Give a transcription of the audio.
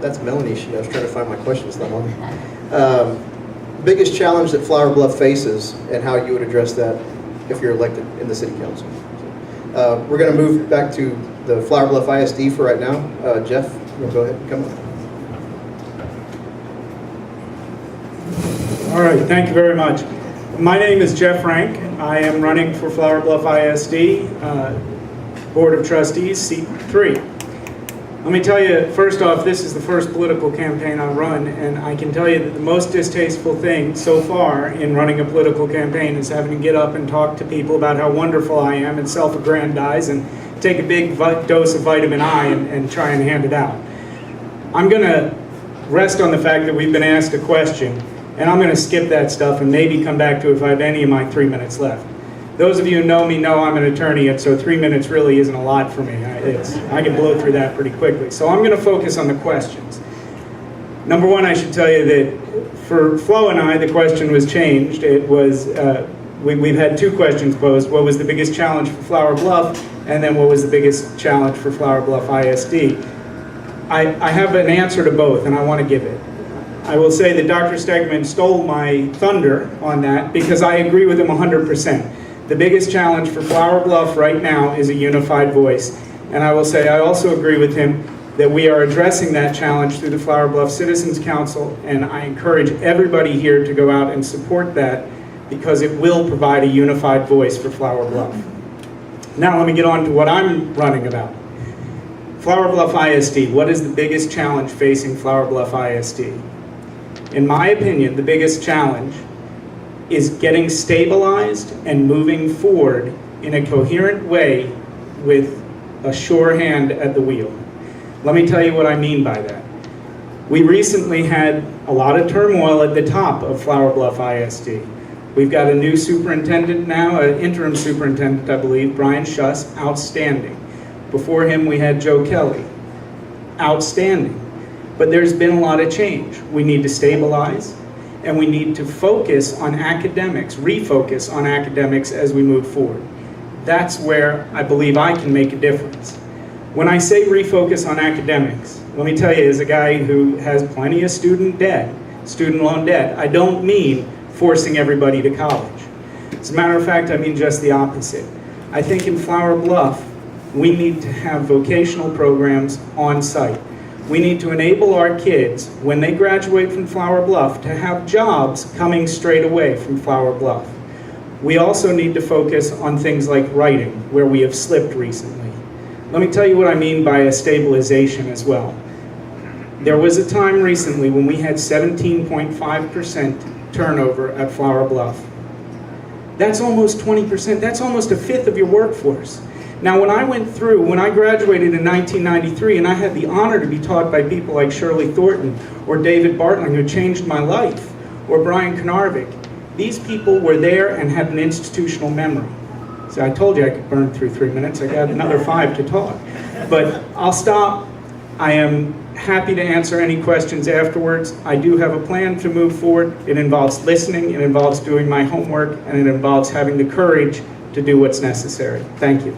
That's Melanie's sheet. I was trying to find my questions that one. Biggest challenge that Flower Bluff faces and how you would address that if you're elected in the city council. We're going to move back to the Flower Bluff ISD for right now. Jeff, you'll go ahead and come on. All right, thank you very much. My name is Jeff Rank. I am running for Flower Bluff ISD, Board of Trustees, seat 3. Let me tell you, first off, this is the first political campaign I run, and I can tell you that the most distasteful thing so far in running a political campaign is having to get up and talk to people about how wonderful I am and self-aggrandize and take a big dose of vitamin I and try and hand it out. I'm going to rest on the fact that we've been asked a question, and I'm going to skip that stuff and maybe come back to it if I have any of my 3 minutes left. Those of you who know me know I'm an attorney, and so 3 minutes really isn't a lot for me. I can blow through that pretty quickly. So I'm going to focus on the questions. Number one, I should tell you that for Flo and I, the question was changed. It was, we've had 2 questions posed. What was the biggest challenge for Flower Bluff? And then what was the biggest challenge for Flower Bluff ISD? I have an answer to both, and I want to give it. I will say that Dr. Stegman stole my thunder on that because I agree with him 100%. The biggest challenge for Flower Bluff right now is a unified voice. And I will say I also agree with him that we are addressing that challenge through the Flower Bluff Citizens Council, and I encourage everybody here to go out and support that because it will provide a unified voice for Flower Bluff. Now let me get on to what I'm running about. Flower Bluff ISD, what is the biggest challenge facing Flower Bluff ISD? In my opinion, the biggest challenge is getting stabilized and moving forward in a coherent way with a sure hand at the wheel. Let me tell you what I mean by that. We recently had a lot of turmoil at the top of Flower Bluff ISD. We've got a new superintendent now, an interim superintendent, I believe, Brian Schuss, outstanding. Before him, we had Joe Kelly, outstanding. But there's been a lot of change. We need to stabilize, and we need to focus on academics, refocus on academics as we move forward. That's where I believe I can make a difference. When I say refocus on academics, let me tell you, as a guy who has plenty of student loan debt, I don't mean forcing everybody to college. As a matter of fact, I mean just the opposite. I think in Flower Bluff, we need to have vocational programs on site. We need to enable our kids, when they graduate from Flower Bluff, to have jobs coming straight away from Flower Bluff. We also need to focus on things like writing, where we have slipped recently. Let me tell you what I mean by a stabilization as well. There was a time recently when we had 17.5% turnover at Flower Bluff. That's almost 20%. That's almost a fifth of your workforce. Now, when I graduated in 1993, and I had the honor to be taught by people like Shirley Thornton or David Bartling, who changed my life, or Brian Knarvik, these people were there and had an institutional memory. So I told you I could burn through 3 minutes. I got another 5 to talk. But I'll stop. I am happy to answer any questions afterwards. I do have a plan to move forward. It involves listening, it involves doing my homework, and it involves having the courage to do what's necessary. Thank you.